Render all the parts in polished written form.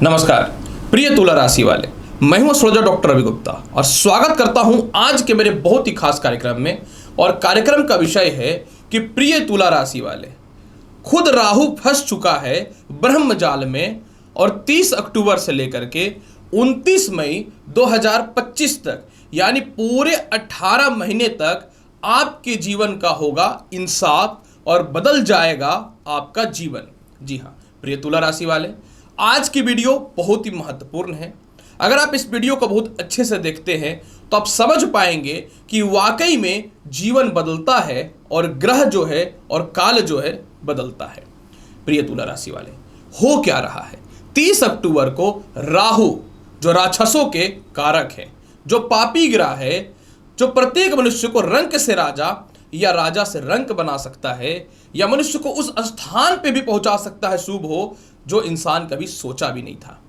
नमस्कार प्रिय तुला राशि वाले, मैं हूं एस्ट्रोलॉजर डॉक्टर रवि गुप्ता और स्वागत करता हूं आज के मेरे बहुत ही खास कार्यक्रम में। और कार्यक्रम का विषय है कि प्रिय तुला राशि वाले, खुद राहु फंस चुका है ब्रह्म जाल में और 30 अक्टूबर से लेकर के 29 मई 2025 तक यानी पूरे 18 महीने तक आपके जीवन का होगा इंसाफ और बदल जाएगा आपका जीवन। जी हाँ प्रिय तुला राशि वाले, आज की वीडियो बहुत ही महत्वपूर्ण है। अगर आप इस वीडियो को बहुत अच्छे से देखते हैं तो आप समझ पाएंगे कि वाकई में जीवन बदलता है और ग्रह जो है और काल जो है बदलता है। प्रिय तुला राशि वाले, हो क्या रहा है? 30 अक्टूबर को राहु जो राक्षसों के कारक है, जो पापी ग्रह है, जो प्रत्येक मनुष्य को रंक से राजा या राजा से रंक बना सकता है या मनुष्य को उस स्थान पे भी पहुंचा सकता है शुभ हो जो इंसान कभी सोचा भी नहीं था।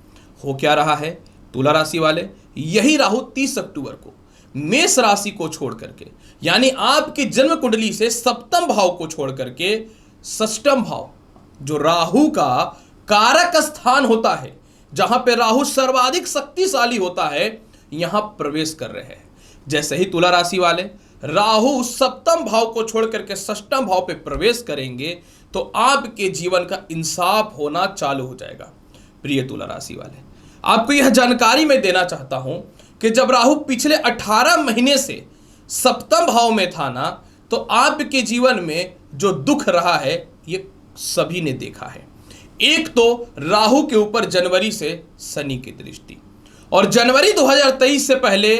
हो क्या रहा है तुला राशि वाले? यही राहु 30 अक्टूबर को मेष राशि को छोड़ करके यानी आपकी जन्म कुंडली से सप्तम भाव को छोड़ करके षष्ठम भाव जो राहु का कारक स्थान होता है, जहां पे राहु सर्वाधिक शक्तिशाली होता है, यहां प्रवेश कर रहे हैं। जैसे ही तुला राशि वाले राहु सप्तम भाव को छोड़ करके षष्ठम भाव पे प्रवेश करेंगे तो आपके जीवन का इंसाफ होना चालू हो जाएगा। प्रिय तुला राशि वाले, आपको यह जानकारी मैं देना चाहता हूं कि जब राहु पिछले 18 महीने से सप्तम भाव में था ना, तो आपके जीवन में जो दुख रहा है ये सभी ने देखा है। एक तो राहु के ऊपर जनवरी से शनि की दृष्टि, और जनवरी 2023 से पहले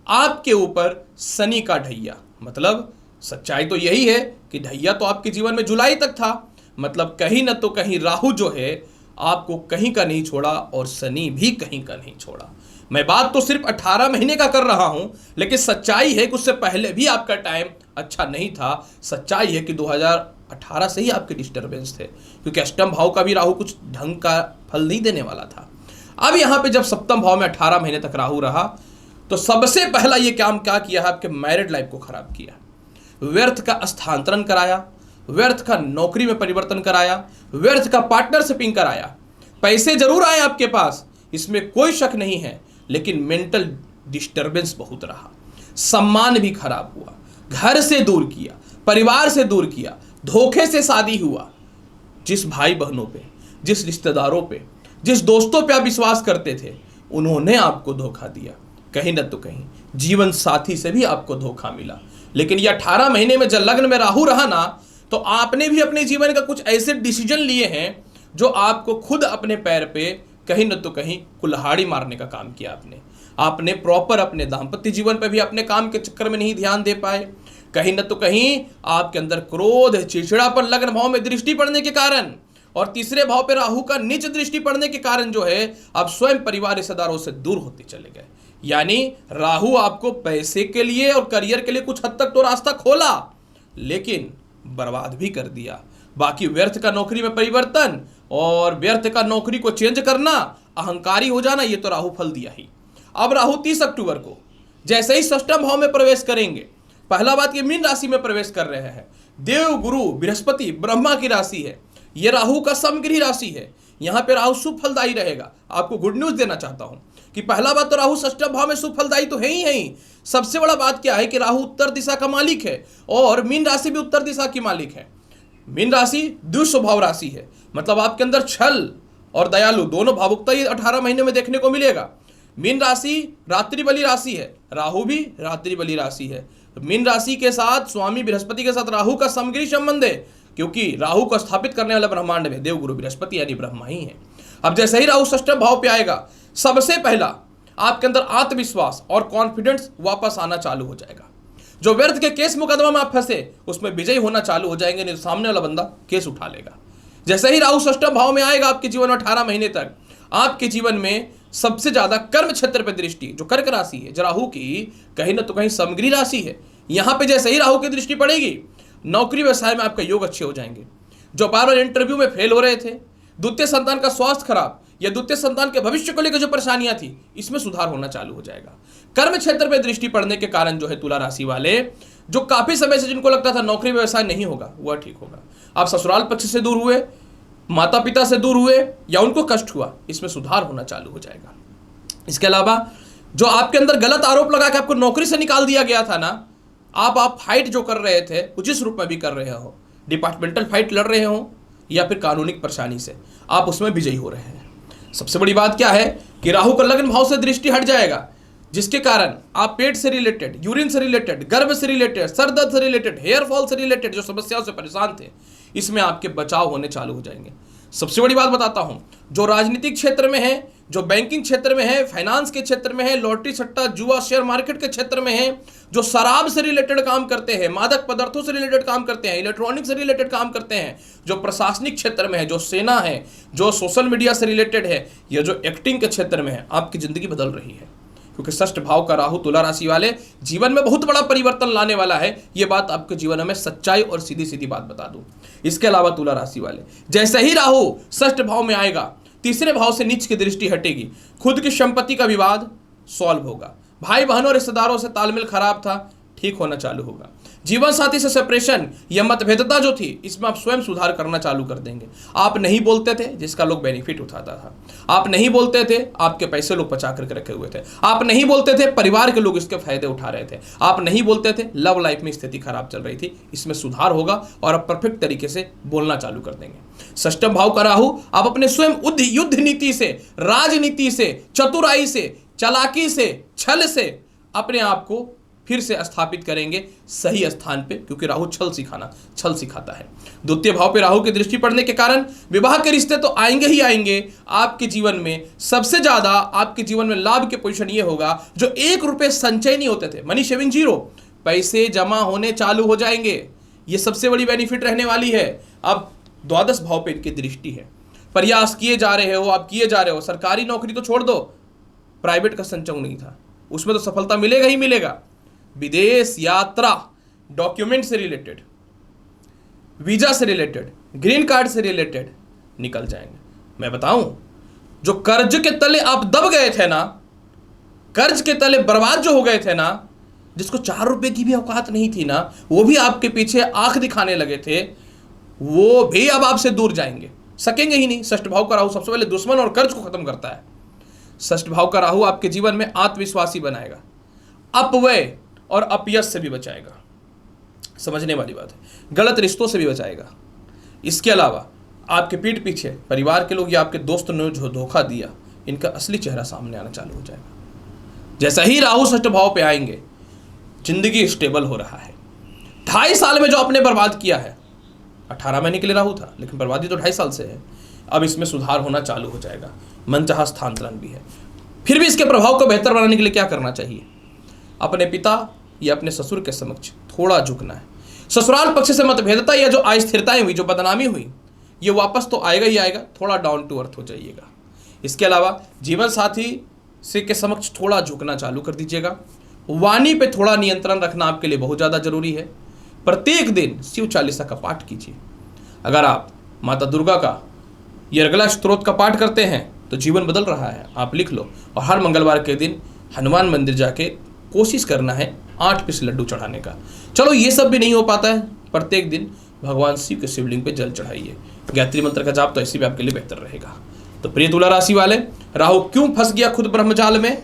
आपके ऊपर शनि का ढैया। मतलब सच्चाई तो यही है कि ढैया तो आपके जीवन में जुलाई तक था, मतलब कहीं न तो कहीं राहु जो है आपको कहीं का नहीं छोड़ा और शनि भी कहीं का नहीं छोड़ा। मैं बात तो सिर्फ 18 महीने का कर रहा हूं, लेकिन सच्चाई है कि उससे पहले भी आपका टाइम अच्छा नहीं था। सच्चाई है कि 2018 से ही आपके डिस्टर्बेंस थे, क्योंकि अष्टम भाव का भी राहु कुछ ढंग का फल नहीं देने वाला था। अब यहां पे जब सप्तम भाव में 18 महीने तक राहु रहा तो सबसे पहला ये काम क्या किया है, आपके मैरिड लाइफ को खराब किया, व्यर्थ का स्थानांतरण कराया, व्यर्थ का नौकरी में परिवर्तन कराया, व्यर्थ का पार्टनरशिपिंग कराया। पैसे जरूर आए आपके पास, इसमें कोई शक नहीं है, लेकिन मेंटल डिस्टर्बेंस बहुत रहा। सम्मान भी खराब हुआ, घर से दूर किया, परिवार से दूर किया, धोखे से शादी हुआ। जिस भाई बहनों पे, जिस रिश्तेदारों पे, जिस दोस्तों पे आप विश्वास करते थे, उन्होंने आपको धोखा दिया। कहीं न तो कहीं जीवन साथी से भी आपको धोखा मिला। लेकिन ये 18 महीने में जब लग्न में राहु रहा ना, तो आपने भी अपने जीवन का कुछ ऐसे डिसीजन लिए हैं जो आपको खुद अपने पैर पे कहीं न तो कहीं कुल्हाड़ी मारने का काम किया। आपने प्रॉपर अपने दाम्पत्य जीवन पे भी अपने काम के चक्कर में नहीं ध्यान दे पाए। कहीं न तो कहीं आपके अंदर क्रोध, चिड़चिड़ापन, लग्न भाव में दृष्टि पड़ने के कारण और तीसरे भाव पे राहु का नीच दृष्टि पड़ने के कारण जो है आप स्वयं परिवार रिश्तेदारों से दूर होते चले गए। यानी राहु आपको पैसे के लिए और करियर के लिए कुछ हद तक तो रास्ता खोला, लेकिन बर्बाद भी कर दिया। बाकी व्यर्थ का नौकरी में परिवर्तन और व्यर्थ का नौकरी को चेंज करना, अहंकारी हो जाना, ये तो राहु फल दिया ही। अब राहु 30 अक्टूबर को जैसे ही षष्ठम भाव में प्रवेश करेंगे, पहला बात ये मीन राशि में प्रवेश कर रहे हैं। देव गुरु बृहस्पति ब्रह्मा की राशि है, ये राहु का समगृही राशि है। यहां पे राहु शुभ फलदायी रहेगा। आपको गुड न्यूज देना चाहता हूं कि पहला बात तो राहु षष्ठम भाव में शुभ फलदायी तो है ही। सबसे बड़ा बात क्या है कि राहु उत्तर दिशा का मालिक है और मीन राशि भी उत्तर दिशा की मालिक है। मीन राशि द्विस्वभाव राशि है, मतलब आपके अंदर छल और दयालु दोनों भावुकता ये 18 महीने में देखने को मिलेगा। मीन राशि रात्रि बली राशि है, राहु भी रात्रि बली राशि है। मीन राशि के साथ स्वामी बृहस्पति के साथ राहु का समगृही संबंध है, क्योंकि राहु को स्थापित करने वाला ब्रह्मांड में देवगुरु बृहस्पति यानी ब्रह्मा ही है। अब जैसे ही राहु षष्ठम भाव पे आएगा, सबसे पहला आपके अंदर आत्मविश्वास और कॉन्फिडेंस वापस आना चालू हो जाएगा। जो व्यर्थ के केस मुकदमा में आप फंसे उसमें विजयी होना चालू हो जाएंगे, नहीं तो सामने वाला बंदा केस उठा लेगा। जैसे ही राहु षष्ठम भाव में आएगा आपके जीवन में 18 महीने तक, आपके जीवन में सबसे ज्यादा कर्म क्षेत्र पर दृष्टि, जो कर्क राशि है, जो राहु की कहीं ना तो कहीं समगृही राशि है, यहां पे जैसे ही राहु की दृष्टि पड़ेगी, नौकरी व्यवसाय में आपका योग अच्छे हो जाएंगे। जो बार बार इंटरव्यू में फेल हो रहे थे, द्वितीय संतान का स्वास्थ्य खराब या द्वितीय संतान के भविष्य को लेकर जो परेशानियां थी, इसमें सुधार होना चालू हो जाएगा। कर्म क्षेत्र में दृष्टि पड़ने के कारण जो है तुला राशि वाले, जो काफी समय से जिनको लगता था नौकरी व्यवसाय नहीं होगा, वह ठीक होगा। आप ससुराल पक्ष से दूर हुए, माता पिता से दूर हुए या उनको कष्ट हुआ, इसमें सुधार होना चालू हो जाएगा। इसके अलावा जो आपके अंदर गलत आरोप लगा के आपको नौकरी से निकाल दिया गया था ना, आप फाइट जो कर रहे थे वो जिस रूप में भी कर रहे हो, डिपार्टमेंटल फाइट लड़ रहे हो या फिर कानूनिक परेशानी से, आप उसमें विजयी हो रहे हैं। सबसे बड़ी बात क्या है कि राहु का लग्न भाव से दृष्टि हट जाएगा, जिसके कारण आप पेट से रिलेटेड, यूरिन से रिलेटेड, गर्भ से रिलेटेड, सर दर्द से रिलेटेड, हेयर फॉल से रिलेटेड जो समस्याओं से परेशान थे, इसमें आपके बचाव होने चालू हो जाएंगे। सबसे बड़ी बात बताता हूं, जो राजनीतिक क्षेत्र में है, जो बैंकिंग क्षेत्र में है, फाइनेंस के क्षेत्र में है, लॉटरी सट्टा जुआ शेयर मार्केट के क्षेत्र में है, जो शराब से रिलेटेड काम करते हैं, मादक पदार्थों से रिलेटेड काम करते हैं, इलेक्ट्रॉनिक से रिलेटेड काम करते हैं, जो प्रशासनिक क्षेत्र में है, जो सेना है, जो सोशल मीडिया से रिलेटेड है, या जो एक्टिंग के क्षेत्र में है, आपकी जिंदगी बदल रही है। क्योंकि षष्ठ भाव का राहु तुला राशि वाले जीवन में बहुत बड़ा परिवर्तन लाने वाला है। यह बात आपके जीवन में सच्चाई और सीधी सीधी बात बता दूं। इसके अलावा तुला राशि वाले जैसे ही राहु षष्ठ भाव में आएगा, तीसरे भाव से नीच की दृष्टि हटेगी, खुद की संपत्ति का विवाद सॉल्व होगा, भाई बहनों और रिश्तेदारों से तालमेल खराब था, ठीक होना चालू होगा, जीवन साथी से सेपरेशन या मतभेदता जो थी, इसमें आप स्वयं सुधार करना चालू कर देंगे। आप नहीं बोलते थे, जिसका लोग बेनिफिट उठाता था। आप नहीं बोलते थे, आपके पैसे लोग बचा करके रखे हुए थे। आप नहीं बोलते थे, परिवार के लोग इसके फायदे उठा रहे थे। आप नहीं बोलते थे, लव लाइफ में स्थिति खराब चल रही थी, इसमें सुधार होगा और आप परफेक्ट तरीके से बोलना चालू कर देंगे। षष्ठम भाव का राहु आप अपने स्वयं युद्ध नीति से, राजनीति से, चतुराई से, चालाकी से, छल से अपने आप को फिर से स्थापित करेंगे सही स्थान पे, क्योंकि राहु छल सिखाता है। द्वितीय भाव पे राहु की दृष्टि पड़ने के कारण विवाह के रिश्ते तो आएंगे ही आएंगे। आपके जीवन में सबसे ज्यादा आपके जीवन में लाभ के पोजीशन ये होगा, जो 1 रुपए संचय नहीं होते थे, मनी सेविंग 0, पैसे जमा होने चालू हो जाएंगे। ये सबसे बड़ी बेनिफिट रहने वाली है। अब द्वादश भाव पे इनकी दृष्टि है। प्रयास किए जा रहे हो, आप किए जा रहे हो, सरकारी नौकरी तो छोड़ दो, प्राइवेट का संचय नहीं था, उसमें तो सफलता मिलेगा ही मिलेगा। विदेश यात्रा, डॉक्यूमेंट से रिलेटेड, वीजा से रिलेटेड, ग्रीन कार्ड से रिलेटेड निकल जाएंगे। मैं बताऊं, जो कर्ज के तले आप दब गए थे ना, कर्ज के तले बर्बाद जो हो गए थे ना, जिसको 4 रुपए की भी औकात नहीं थी ना, वो भी आपके पीछे आंख दिखाने लगे थे, वो भी अब आपसे दूर जाएंगे, सकेंगे ही नहीं। षष्ठ भाव का राहु सबसे पहले दुश्मन और कर्ज को खत्म करता है। षष्ठ भाव का राहु आपके जीवन में आत्मविश्वासी बनाएगा, अपव्यय और अपयश से भी बचाएगा, समझने वाली बात है, गलत रिश्तों से भी बचाएगा। इसके अलावा आपके पीठ पीछे परिवार के लोग या आपके दोस्त ने जो धोखा दिया, इनका असली चेहरा सामने आना चालू हो जाएगा। जैसा ही राहु षष्ठ भाव पे आएंगे, जिंदगी स्टेबल हो रहा है। 2.5 साल में जो आपने बर्बाद किया है, 18 महीने के लिए राहु था, लेकिन बर्बादी तो 2.5 साल से है। अब इसमें सुधार होना चालू हो जाएगा, मनचाहा स्थानांतरण भी है। फिर भी इसके प्रभाव को बेहतर बनाने के लिए क्या करना चाहिए? अपने पिता या अपने ससुर के समक्ष थोड़ा झुकना है। ससुराल पक्ष से मतभेदता या जो अस्थिरताएं हुई, जो बदनामी हुई, ये वापस तो आएगा ही आएगा, थोड़ा डाउन टू अर्थ हो जाइएगा। इसके अलावा जीवन साथी से के समक्ष थोड़ा झुकना चालू कर दीजिएगा। वाणी पे थोड़ा नियंत्रण रखना आपके लिए बहुत ज़्यादा जरूरी है। प्रत्येक दिन शिव चालीसा का पाठ कीजिए। अगर आप माता दुर्गा का यरगला स्त्रोत का पाठ करते हैं तो जीवन बदल रहा है, आप लिख लो। और हर मंगलवार के दिन हनुमान मंदिर जाके कोशिश करना है 8 पीस लड्डू चढ़ाने का। चलो ये सब भी नहीं हो पाता है, प्रत्येक दिन भगवान शिव के शिवलिंग पे जल चढ़ाइए। गायत्री मंत्र का जाप तो ऐसे भी आपके लिए बेहतर रहेगा। तो प्रिय तुला राशि वाले, राहु क्यों फंस गया खुद ब्रह्मजाल में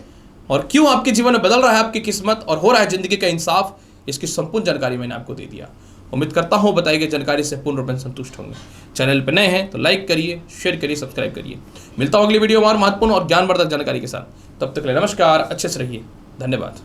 और क्यों आपके जीवन में बदल रहा है आपकी किस्मत और हो रहा है जिंदगी का इंसाफ, इसकी संपूर्ण जानकारी मैंने आपको दे दिया। उम्मीद करता हूँ बताई गई जानकारी से पूर्ण रूप में संतुष्ट होंगे। चैनल पर नए हैं तो लाइक करिए, शेयर करिए, सब्सक्राइब करिए। मिलता हूँ अगली वीडियो में और महत्वपूर्ण और ज्ञानवर्धक जानकारी के साथ। तब तक के लिए नमस्कार, अच्छे से रहिए, धन्यवाद।